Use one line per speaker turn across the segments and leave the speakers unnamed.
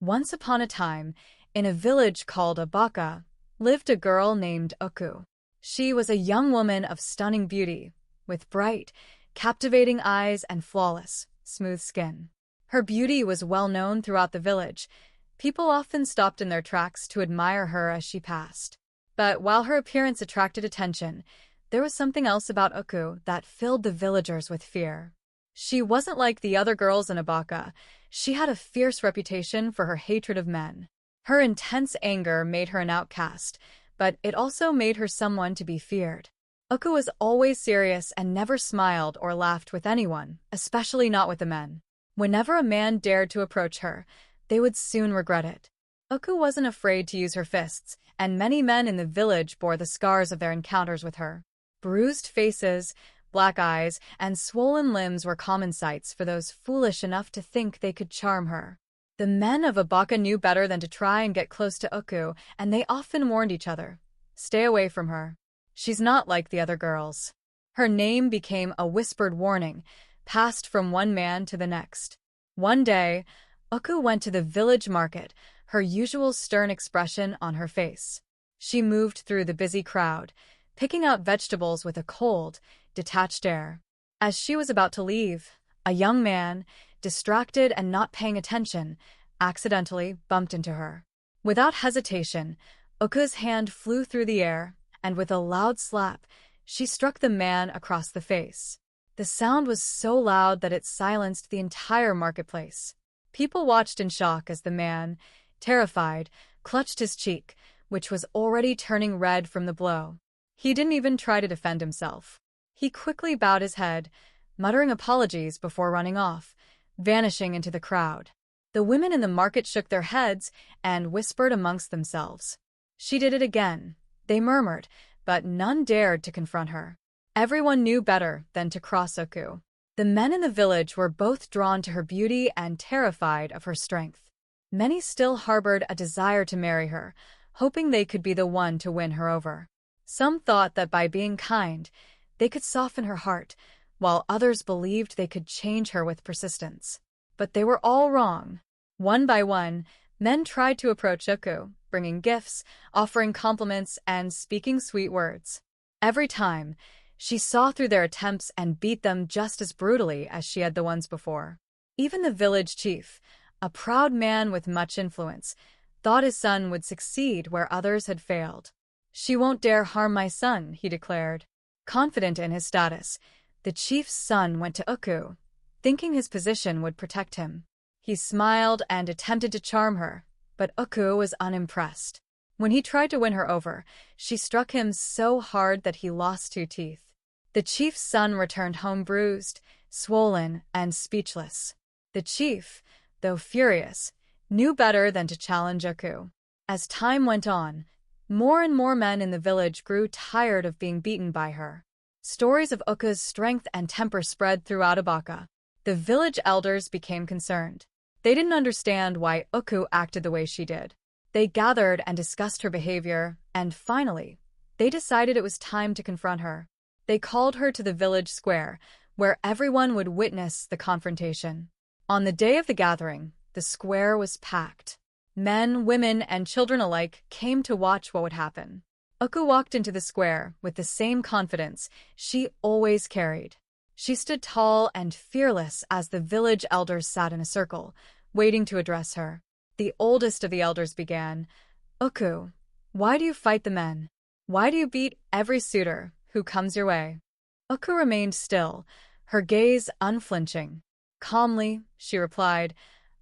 Once upon a time, in a village called Abaka, lived a girl named Uku. She was a young woman of stunning beauty, with bright, captivating eyes and flawless, smooth skin. Her beauty was well known throughout the village. People often stopped in their tracks to admire her as she passed. But while her appearance attracted attention, there was something else about Uku that filled the villagers with fear. She wasn't like the other girls in Abaka. She had a fierce reputation for her hatred of men. Her intense anger made her an outcast, but it also made her someone to be feared. Uku was always serious and never smiled or laughed with anyone, especially not with the men. Whenever a man dared to approach her, they would soon regret it. Uku wasn't afraid to use her fists, and many men in the village bore the scars of their encounters with her. Bruised faces, black eyes, and swollen limbs were common sights for those foolish enough to think they could charm her. The men of Abaka knew better than to try and get close to Uku, and they often warned each other, "Stay away from her. She's not like the other girls." Her name became a whispered warning, passed from one man to the next. One day, Uku went to the village market, her usual stern expression on her face. She moved through the busy crowd, picking out vegetables with a cold, detached air. As she was about to leave, a young man, distracted and not paying attention, accidentally bumped into her. Without hesitation, Uku's hand flew through the air, and with a loud slap, she struck the man across the face. The sound was so loud that it silenced the entire marketplace. People watched in shock as the man, terrified, clutched his cheek, which was already turning red from the blow. He didn't even try to defend himself. He quickly bowed his head, muttering apologies before running off, vanishing into the crowd. The women in the market shook their heads and whispered amongst themselves. She did it again, they murmured, but none dared to confront her. Everyone knew better than to cross Uku. The men in the village were both drawn to her beauty and terrified of her strength. Many still harbored a desire to marry her, hoping they could be the one to win her over. Some thought that by being kind, they could soften her heart, while others believed they could change her with persistence. But they were all wrong. One by one, men tried to approach Uku, bringing gifts, offering compliments, and speaking sweet words. Every time, she saw through their attempts and beat them just as brutally as she had the ones before. Even the village chief, a proud man with much influence, thought his son would succeed where others had failed. "She won't dare harm my son," he declared. Confident in his status, the chief's son went to Uku, thinking his position would protect him. He smiled and attempted to charm her, but Uku was unimpressed. When he tried to win her over, she struck him so hard that he lost 2 teeth. The chief's son returned home bruised, swollen, and speechless. The chief, though furious, knew better than to challenge Uku. As time went on, more and more men in the village grew tired of being beaten by her. Stories of Uku's strength and temper spread throughout Abaka. The village elders became concerned. They didn't understand why Uku acted the way she did. They gathered and discussed her behavior, and finally, they decided it was time to confront her. They called her to the village square, where everyone would witness the confrontation. On the day of the gathering, the square was packed. Men, women, and children alike came to watch what would happen. Uku walked into the square with the same confidence she always carried. She stood tall and fearless as the village elders sat in a circle, waiting to address her. The oldest of the elders began, "Uku, why do you fight the men? Why do you beat every suitor who comes your way?" Uku remained still, her gaze unflinching. Calmly, she replied,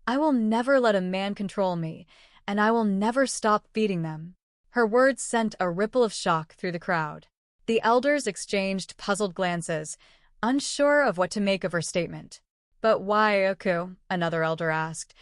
"I will never let a man control me, and I will never stop beating them." Her words sent a ripple of shock through the crowd. The elders exchanged puzzled glances, unsure of what to make of her statement. "But why, Uku?" another elder asked.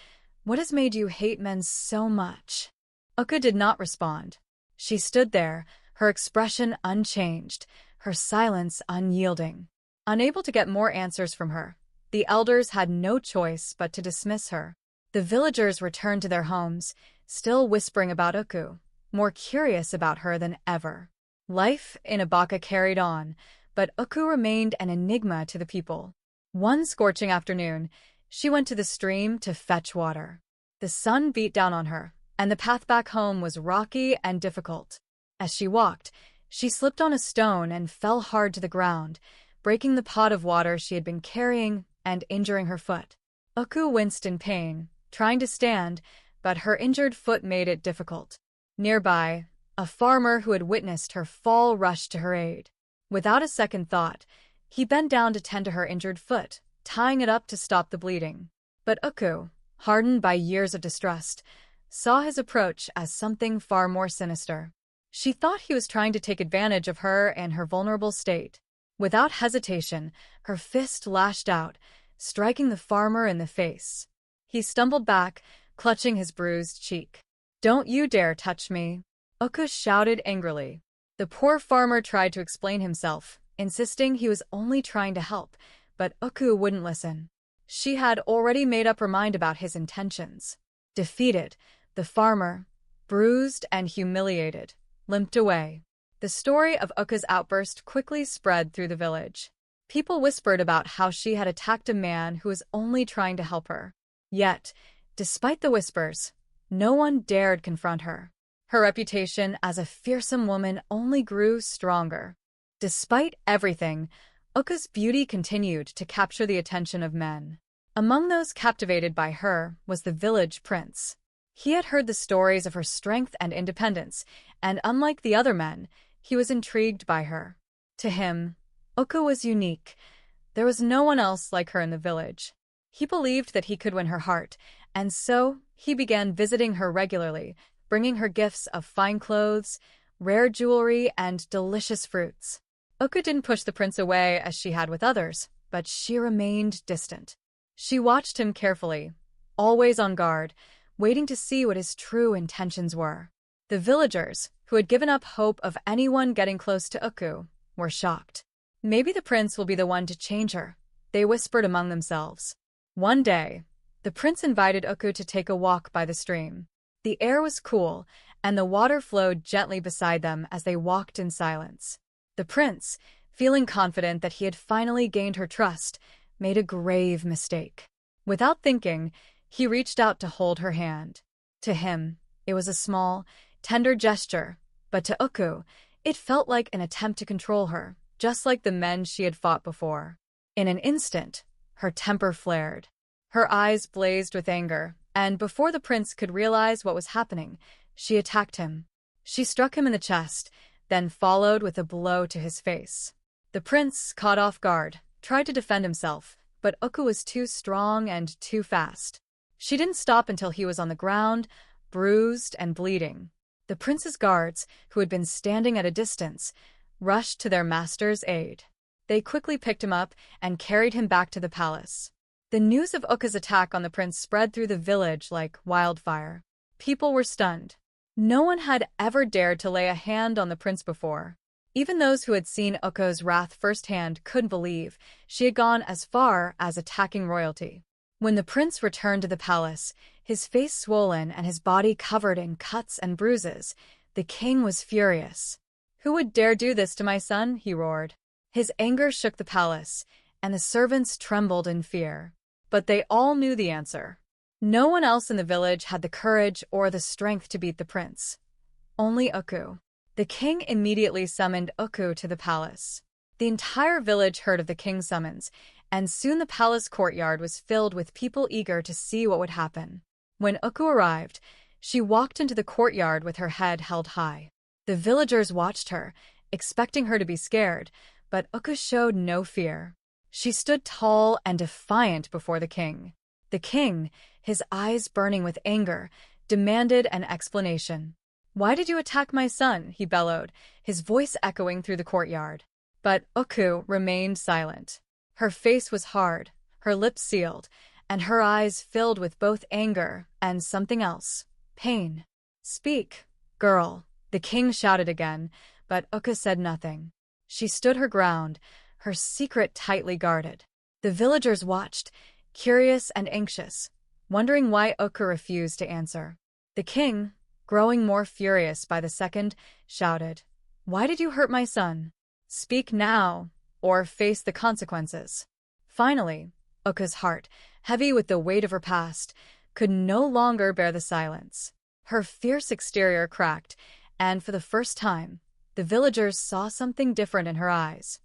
"What has made you hate men so much?" Uku did not respond. She stood there, her expression unchanged, her silence unyielding. Unable to get more answers from her, the elders had no choice but to dismiss her. The villagers returned to their homes, still whispering about Uku, more curious about her than ever. Life in Abaka carried on, but Uku remained an enigma to the people. One scorching afternoon, she went to the stream to fetch water. The The sun beat down on her, and the path back home was rocky and difficult. As she walked, she slipped on a stone and fell hard to the ground, breaking the pot of water she had been carrying and injuring her foot. Uku winced in pain, trying to stand, but her injured foot made it difficult. Nearby, a farmer who had witnessed her fall rushed to her aid. Without a second thought, he bent down to tend to her injured foot, tying it up to stop the bleeding. But Uku, hardened by years of distrust, saw his approach as something far more sinister. She thought he was trying to take advantage of her and her vulnerable state. Without hesitation, her fist lashed out, striking the farmer in the face. He stumbled back, clutching his bruised cheek. "Don't you dare touch me!" Uku shouted angrily. The poor farmer tried to explain himself, insisting he was only trying to help, but Uku wouldn't listen. She had already made up her mind about his intentions. Defeated, the farmer, bruised and humiliated, limped away. The story of Uku's outburst quickly spread through the village. People whispered about how she had attacked a man who was only trying to help her. Yet, despite the whispers, no one dared confront her. Her reputation as a fearsome woman only grew stronger. Despite everything, Uku's beauty continued to capture the attention of men. Among those captivated by her was the village prince. He had heard the stories of her strength and independence, and unlike the other men, he was intrigued by her. To him, Uku was unique. There was no one else like her in the village. He believed that he could win her heart, and so he began visiting her regularly, bringing her gifts of fine clothes, rare jewelry, and delicious fruits. Uku didn't push the prince away as she had with others, but she remained distant. She watched him carefully, always on guard, waiting to see what his true intentions were. The villagers, who had given up hope of anyone getting close to Uku, were shocked. "Maybe the prince will be the one to change her," they whispered among themselves. One day, the prince invited Uku to take a walk by the stream. The air was cool, and the water flowed gently beside them as they walked in silence. The prince, feeling confident that he had finally gained her trust, made a grave mistake. Without thinking, he reached out to hold her hand. To him, it was a small, tender gesture, but to Uku, it felt like an attempt to control her, just like the men she had fought before. In an instant, her temper flared. Her eyes blazed with anger, and before the prince could realize what was happening, she attacked him. She struck him in the chest, then followed with a blow to his face. The prince, caught off guard, tried to defend himself, but Uku was too strong and too fast. She didn't stop until he was on the ground, bruised and bleeding. The prince's guards, who had been standing at a distance, rushed to their master's aid. They quickly picked him up and carried him back to the palace. The news of Uku's attack on the prince spread through the village like wildfire. People were stunned. No one had ever dared to lay a hand on the prince before. Even those who had seen Uku's wrath firsthand couldn't believe she had gone as far as attacking royalty. When the prince returned to the palace, his face swollen and his body covered in cuts and bruises, the king was furious. "Who would dare do this to my son?" he roared. His anger shook the palace, and the servants trembled in fear. But they all knew the answer. No one else in the village had the courage or the strength to beat the prince. Only Uku. The king immediately summoned Uku to the palace. The entire village heard of the king's summons, and soon the palace courtyard was filled with people eager to see what would happen. When Uku arrived, she walked into the courtyard with her head held high. The villagers watched her, expecting her to be scared, but Uku showed no fear. She stood tall and defiant before the king. The king, his eyes burning with anger, demanded an explanation. "Why did you attack my son?" he bellowed, his voice echoing through the courtyard. But Uku remained silent. Her face was hard, her lips sealed, and her eyes filled with both anger and something else, pain. "Speak, girl," the king shouted again, but Uku said nothing. She stood her ground, her secret tightly guarded. The villagers watched, curious and anxious, wondering why Uku refused to answer. The king, growing more furious by the second, shouted, "Why did you hurt my son? Speak now, or face the consequences." Finally, Uku's heart, heavy with the weight of her past, could no longer bear the silence. Her fierce exterior cracked, and for the first time, the villagers saw something different in her eyes.